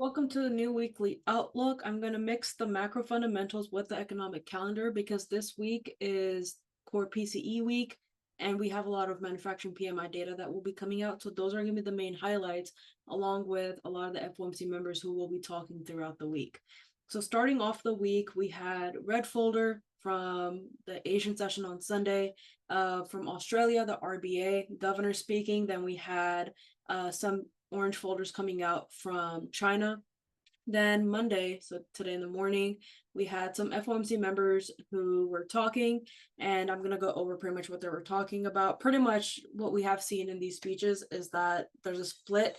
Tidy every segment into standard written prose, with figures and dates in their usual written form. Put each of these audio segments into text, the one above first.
Welcome to the new weekly outlook. I'm going to mix the macro fundamentals with the economic calendar because this week is core PCE week and we have a lot of manufacturing PMI data that will be coming out. So those are going to be the main highlights, along with a lot of the FOMC members who will be talking throughout the week. So starting off the week, we had red folder from the Asian session on Sunday, from Australia, the RBA governor speaking. Then we had some orange folders coming out from China. Then Monday, so today in the morning, we had some FOMC members who were talking, and I'm going to go over pretty much what they were talking about. Pretty much what we have seen in these speeches is that there's a split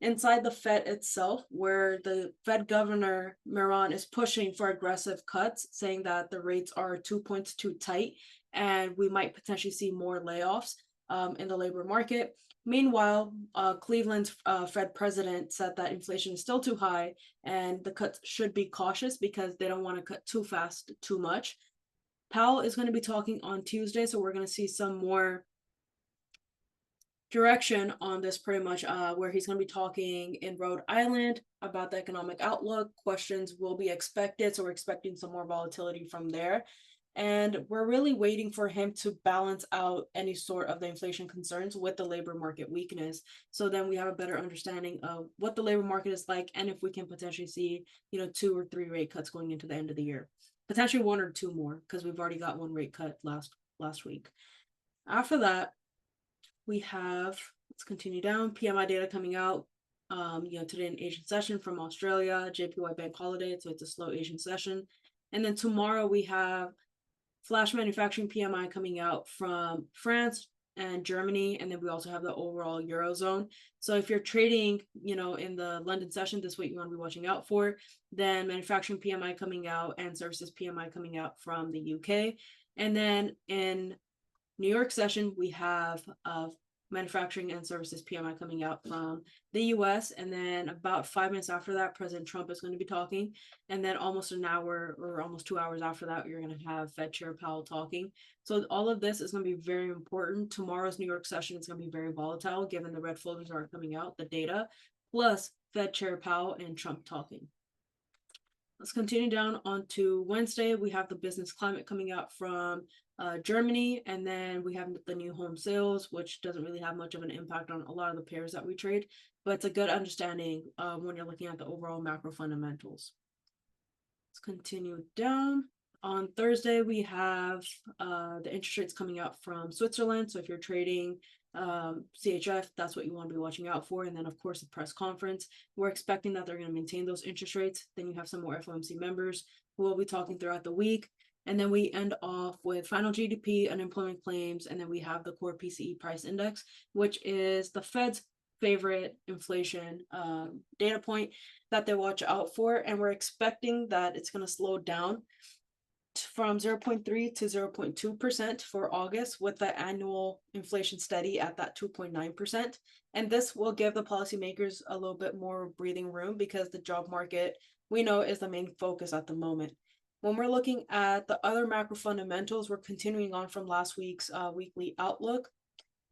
inside the Fed itself, where the Fed governor, Miron, is pushing for aggressive cuts, saying that the rates are 2 points too tight, and we might potentially see more layoffs in the labor market. Meanwhile, Cleveland's Fed president said that inflation is still too high and the cuts should be cautious because they don't want to cut too fast, too much. Powell is going to be talking on Tuesday, so we're going to see some more direction on this pretty much, where he's going to be talking in Rhode Island about the economic outlook. Questions will be expected, so we're expecting some more volatility from there. And we're really waiting for him to balance out any sort of the inflation concerns with the labor market weakness. So then we have a better understanding of what the labor market is like and if we can potentially see, 2 or 3 rate cuts going into the end of the year. Potentially 1 or 2 more because we've already got 1 rate cut last week. After that, we have, let's continue down, PMI data coming out. Today an Asian session from Australia, JPY bank holiday, so it's a slow Asian session. And then tomorrow we have flash manufacturing PMI coming out from France and Germany, and then we also have the overall Eurozone. So if you're trading, in the London session, this what you want to be watching out for. Then manufacturing PMI coming out and services PMI coming out from the UK. And then in New York session, we have manufacturing and services PMI coming out from the US. And then about 5 minutes after that, President Trump is going to be talking. And then almost an hour or almost 2 hours after that, you're going to have Fed Chair Powell talking. So all of this is going to be very important. Tomorrow's New York session is going to be very volatile given the red folders are coming out, the data, plus Fed Chair Powell and Trump talking. Let's continue down onto Wednesday. We have the business climate coming out from Germany, and then we have the new home sales, which doesn't really have much of an impact on a lot of the pairs that we trade, but it's a good understanding when you're looking at the overall macro fundamentals. Let's continue down. On Thursday, we have the interest rates coming out from Switzerland. So if you're trading CHF, that's what you want to be watching out for. And then, of course, the press conference. We're expecting that they're going to maintain those interest rates. Then you have some more FOMC members who will be talking throughout the week. And then we end off with final GDP, unemployment claims, and then we have the core PCE price index, which is the Fed's favorite inflation data point that they watch out for. And we're expecting that it's going to slow down from 0.3 to 0.2% for August, with the annual inflation steady at that 2.9%. And this will give the policymakers a little bit more breathing room because the job market, we know, is the main focus at the moment. When we're looking at the other macro fundamentals, we're continuing on from last week's weekly outlook.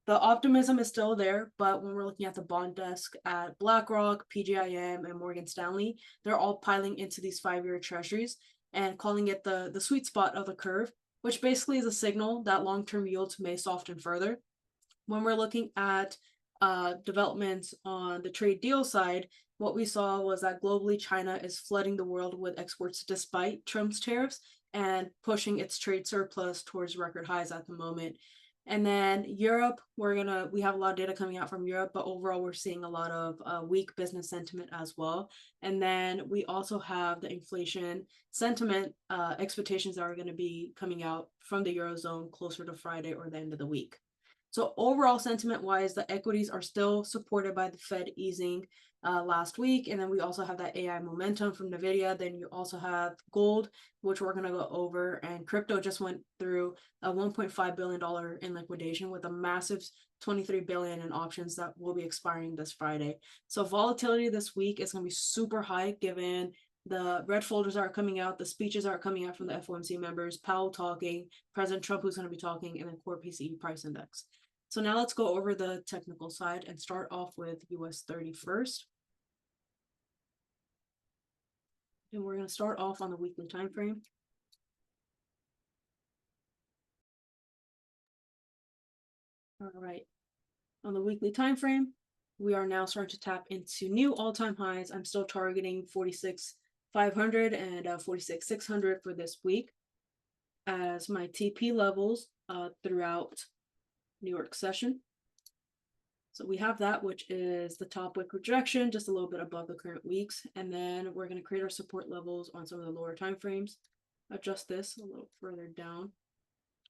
The optimism is still there, but when we're looking at the bond desk at BlackRock, PGIM, and Morgan Stanley, they're all piling into these 5-year treasuries and calling it the sweet spot of the curve, which basically is a signal that long-term yields may soften further. When we're looking at developments on the trade deal side, what we saw was that globally China is flooding the world with exports despite Trump's tariffs and pushing its trade surplus towards record highs at the moment. And then Europe, we have a lot of data coming out from Europe, but overall we're seeing a lot of weak business sentiment as well. And then we also have the inflation sentiment expectations that are going to be coming out from the Eurozone closer to Friday or the end of the week. So overall sentiment wise, the equities are still supported by the Fed easing last week. And then we also have that AI momentum from NVIDIA. Then you also have gold, which we're going to go over. And crypto just went through a $1.5 billion in liquidation with a massive 23 billion in options that will be expiring this Friday. So volatility this week is going to be super high given the red folders are coming out, the speeches are coming out from the FOMC members, Powell talking, President Trump who's going to be talking, and then core PCE price index. So now let's go over the technical side and start off with US 30 first. And we're going to start off on the weekly time frame. All right. On the weekly time frame, we are now starting to tap into new all-time highs. I'm still targeting 46,500 and 46,600 for this week as my TP levels throughout New York session. So we have that, which is the top wick rejection, just a little bit above the current weeks. And then we're going to create our support levels on some of the lower time frames. Adjust this a little further down.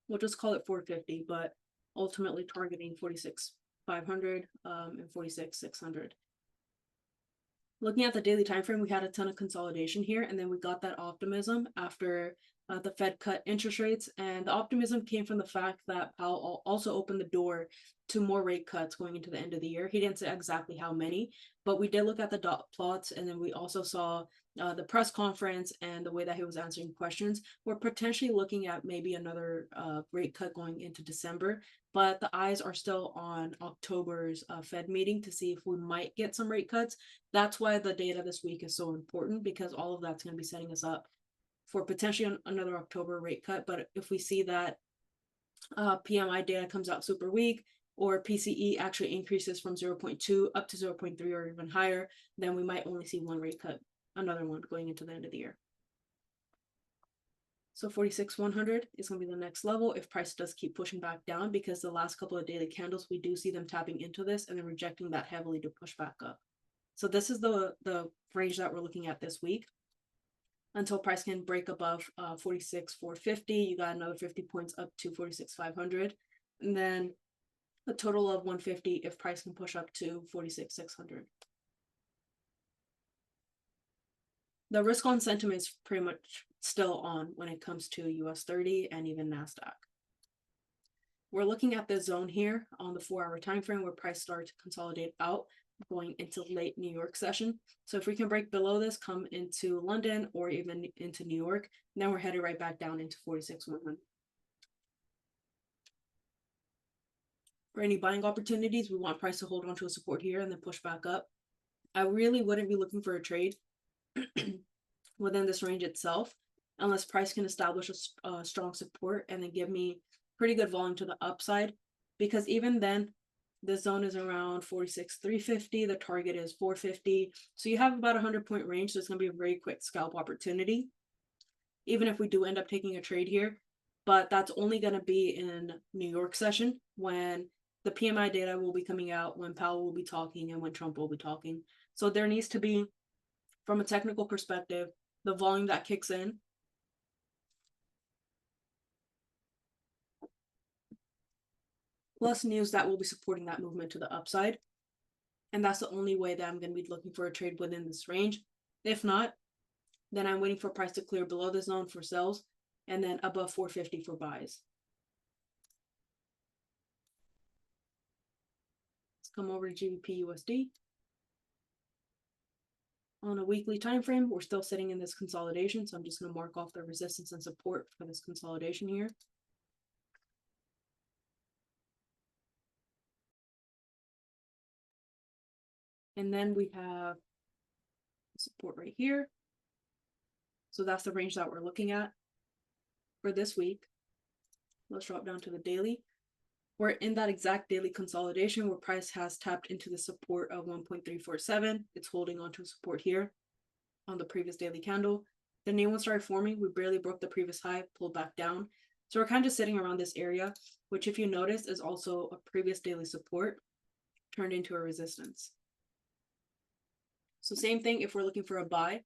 We'll just call it 450, but ultimately targeting 46,500 and 46,600. Looking at the daily time frame, we had a ton of consolidation here, and then we got that optimism after the Fed cut interest rates, and the optimism came from the fact that Powell also opened the door to more rate cuts going into the end of the year. He didn't say exactly how many, but we did look at the dot plots, and then we also saw the press conference and the way that he was answering questions. We're potentially looking at maybe another rate cut going into December, but the eyes are still on October's Fed meeting to see if we might get some rate cuts. That's why the data this week is so important, because all of that's going to be setting us up for potentially another October rate cut. But if we see that PMI data comes out super weak, or PCE actually increases from 0.2 up to 0.3 or even higher, then we might only see one rate cut, another one going into the end of the year. So 46,100 is going to be the next level if price does keep pushing back down, because the last couple of daily candles, we do see them tapping into this and then rejecting that heavily to push back up. So this is the range that we're looking at this week until price can break above 46,450. You got another 50 points up to 46,500, and then a total of 150 if price can push up to 46,600. The risk on sentiment is pretty much still on when it comes to US 30 and even NASDAQ. We're looking at the zone here on the 4-hour time frame where price starts to consolidate out going into late New York session. So if we can break below this, come into London or even into New York, then we're headed right back down into 46,100. For any buying opportunities, we want price to hold on to a support here and then push back up. I really wouldn't be looking for a trade within this range itself unless price can establish a strong support and then give me pretty good volume to the upside, because even then the zone is around 46,350. The target is 450. So you have about a 100-point range. So it's going to be a very quick scalp opportunity, even if we do end up taking a trade here. But that's only going to be in New York session when the PMI data will be coming out, when Powell will be talking, and when Trump will be talking. So there needs to be, from a technical perspective, the volume that kicks in plus news that will be supporting that movement to the upside. And that's the only way that I'm going to be looking for a trade within this range. If not, then I'm waiting for price to clear below the zone for sells and then above 450 for buys. Let's come over to GBP USD. On a weekly time frame, we're still sitting in this consolidation, so I'm just going to mark off the resistance and support for this consolidation here. And then we have support right here. So that's the range that we're looking at for this week. Let's drop down to the daily. We're in that exact daily consolidation where price has tapped into the support of 1.347. It's holding on to support here on the previous daily candle. The new one started forming. We barely broke the previous high, pulled back down. So we're kind of just sitting around this area, which if you notice is also a previous daily support turned into a resistance. So same thing if we're looking for a buy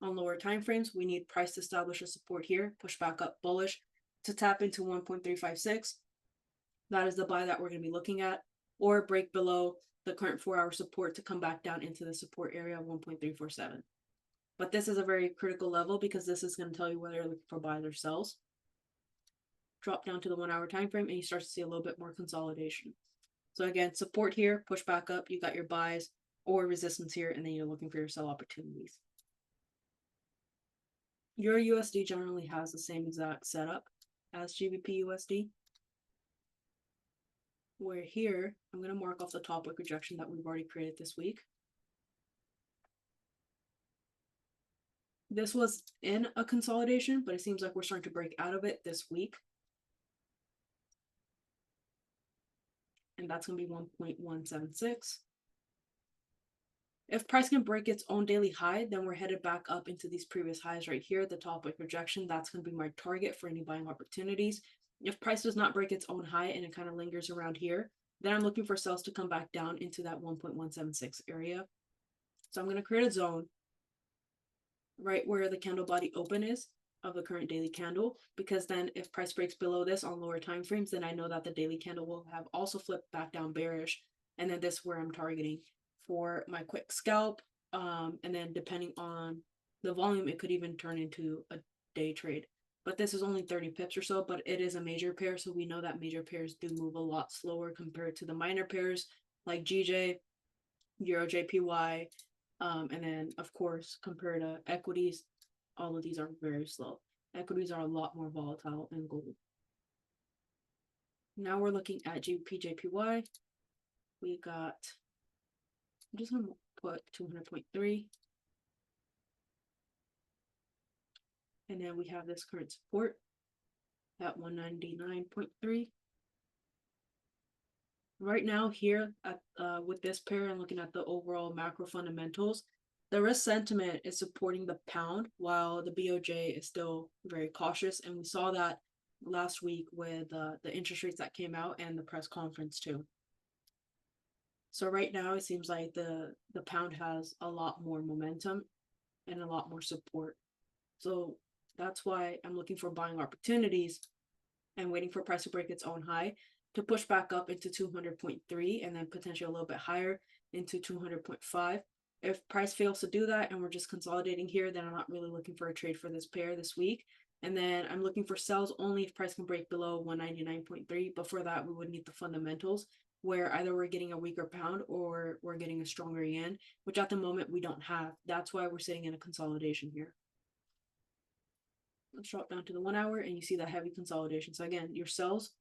on lower time frames, we need price to establish a support here, push back up bullish to tap into 1.356. That is the buy that we're going to be looking at, or break below the current 4-hour support to come back down into the support area of 1.347. But this is a very critical level because this is going to tell you whether you're looking for buys or sells. Drop down to the 1-hour time frame and you start to see a little bit more consolidation. So again, support here, push back up, you got your buys, or resistance here, and then you're looking for your sell opportunities. Euro USD generally has the same exact setup as GBP USD. Where here, I'm going to mark off the top wick rejection that we've already created this week. This was in a consolidation, but it seems like we're starting to break out of it this week. And that's going to be 1.176. If price can break its own daily high, then we're headed back up into these previous highs right here, the top wick rejection. That's going to be my target for any buying opportunities. If price does not break its own high and it kind of lingers around here, then I'm looking for sales to come back down into that 1.176 area. So I'm going to create a zone right where the candle body open is of the current daily candle, because then if price breaks below this on lower time frames, then I know that the daily candle will have also flipped back down bearish, and then this is where I'm targeting for my quick scalp. And then depending on the volume, it could even turn into a day trade, but this is only 30 pips or so, but it is a major pair, so we know that major pairs do move a lot slower compared to the minor pairs like GJ, Euro JPY, and then of course compared to equities, all of these are very slow. Equities are a lot more volatile than gold. Now we're looking at GBP JPY. We got, I'm just gonna put 200.3, and then we have this current support at 199.3. Right now here at with this pair and looking at the overall macro fundamentals, the risk sentiment is supporting the pound while the BOJ is still very cautious, and we saw that last week with the interest rates that came out and the press conference too. So right now it seems like the pound has a lot more momentum and a lot more support. So that's why I'm looking for buying opportunities and waiting for price to break its own high to push back up into 200.3 and then potentially a little bit higher into 200.5. If price fails to do that and we're just consolidating here, then I'm not really looking for a trade for this pair this week. And then I'm looking for sells only if price can break below 199.3. But for that, we would need the fundamentals where either we're getting a weaker pound or we're getting a stronger yen, which at the moment we don't have. That's why we're sitting in a consolidation here. Let's drop down to the 1 hour and you see that heavy consolidation. So again, your sells,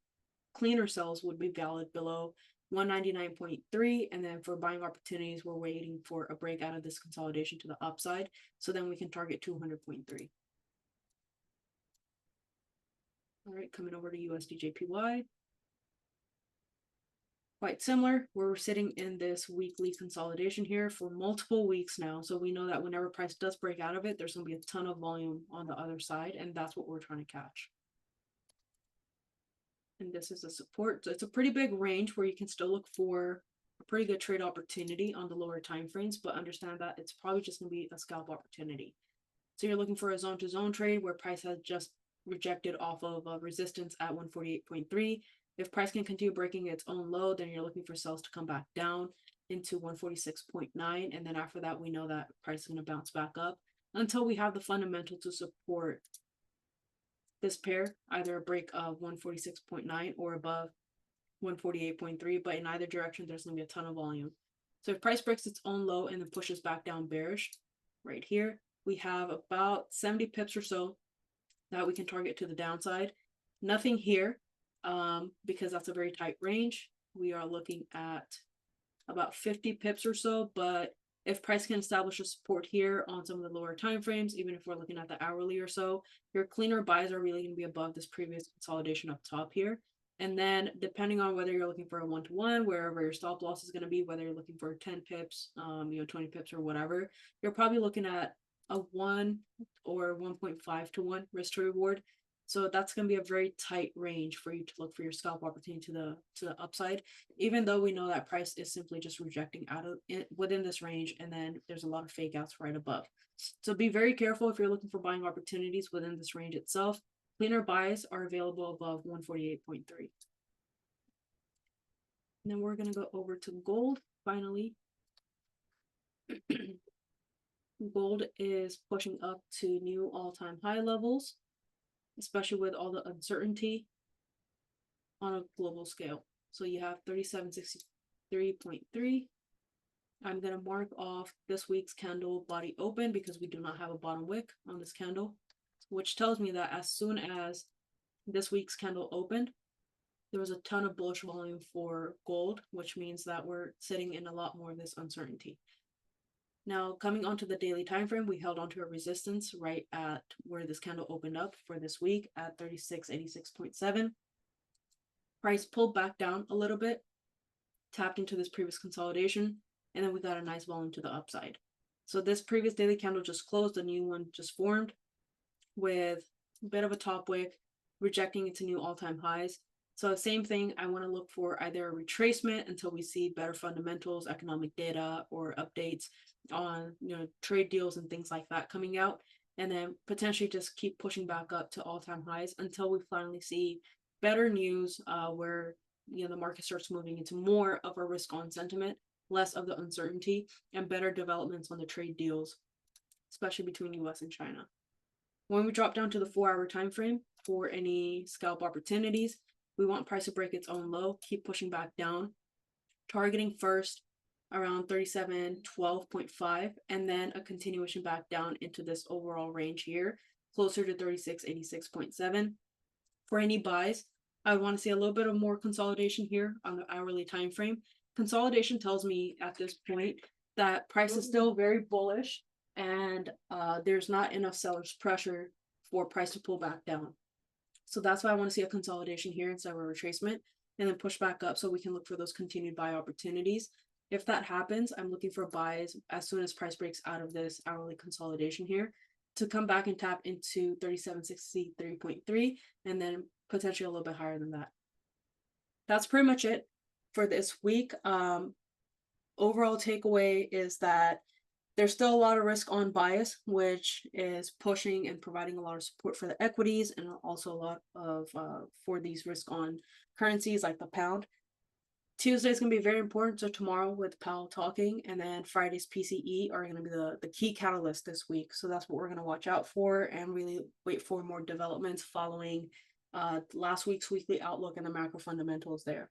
cleaner sells would be valid below 199.3, and then for buying opportunities, we're waiting for a break out of this consolidation to the upside, so then we can target 200.3. All right, coming over to USD JPY. Quite similar, we're sitting in this weekly consolidation here for multiple weeks now, so we know that whenever price does break out of it, there's going to be a ton of volume on the other side, and that's what we're trying to catch. And this is a support, so it's a pretty big range where you can still look for a pretty good trade opportunity on the lower time frames, but understand that it's probably just going to be a scalp opportunity. So you're looking for a zone to zone trade where price has just rejected off of resistance at 148.3. If price can continue breaking its own low, then you're looking for sells to come back down into 146.9, and then after that we know that price is going to bounce back up until we have the fundamental to support this pair, either a break of 146.9 or above 148.3, but in either direction there's going to be a ton of volume. So if price breaks its own low and then pushes back down bearish, right here we have about 70 pips or so that we can target to the downside. Nothing here because that's a very tight range. We are looking at about 50 pips or so, but if price can establish a support here on some of the lower time frames, even if we're looking at the hourly or so, your cleaner buys are really going to be above this previous consolidation up top here. And then depending on whether you're looking for a one-to-one, wherever your stop loss is going to be, whether you're looking for 10 pips, 20 pips or whatever, you're probably looking at a 1 or 1.5 to 1 risk to reward. So that's going to be a very tight range for you to look for your scalp opportunity to the upside, even though we know that price is simply just rejecting out of it within this range, and then there's a lot of fake outs right above. So be very careful if you're looking for buying opportunities within this range itself. Cleaner buys are available above 148.3. And then we're going to go over to gold finally. Gold is pushing up to new all-time high levels, especially with all the uncertainty on a global scale. So you have 3763.3. I'm going to mark off this week's candle body open because we do not have a bottom wick on this candle, which tells me that as soon as this week's candle opened, there was a ton of bullish volume for gold, which means that we're sitting in a lot more of this uncertainty. Now, coming onto the daily time frame, we held onto a resistance right at where this candle opened up for this week at 3686.7. Price pulled back down a little bit, tapped into this previous consolidation, and then we got a nice volume to the upside. So this previous daily candle just closed, a new one just formed with a bit of a top wick, rejecting into new all-time highs. So same thing, I want to look for either a retracement until we see better fundamentals, economic data, or updates on trade deals and things like that coming out, and then potentially just keep pushing back up to all-time highs until we finally see better news where the market starts moving into more of a risk-on sentiment, less of the uncertainty, and better developments on the trade deals, especially between US and China. When we drop down to the 4-hour time frame for any scalp opportunities, we want price to break its own low, keep pushing back down, targeting first around 3712.5, and then a continuation back down into this overall range here, closer to 3686.7. For any buys, I want to see a little bit of more consolidation here on the hourly time frame. Consolidation tells me at this point that price is still very bullish, and there's not enough sellers pressure for price to pull back down. So that's why I want to see a consolidation here instead of a retracement, and then push back up so we can look for those continued buy opportunities. If that happens, I'm looking for buys as soon as price breaks out of this hourly consolidation here to come back and tap into 3763.3, and then potentially a little bit higher than that. That's pretty much it for this week. Overall takeaway is that there's still a lot of risk on bias, which is pushing and providing a lot of support for the equities, and also a lot of for these risk on currencies like the pound. Tuesday is going to be very important. So tomorrow with Powell talking, and then Friday's PCE are going to be the key catalyst this week. So that's what we're going to watch out for and really wait for more developments following last week's weekly outlook and the macro fundamentals there.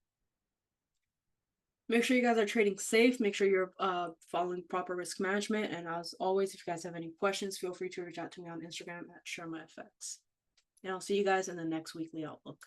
Make sure you guys are trading safe. Make sure you're following proper risk management. And as always, if you guys have any questions, feel free to reach out to me on Instagram at SharmaFX. And I'll see you guys in the next weekly outlook.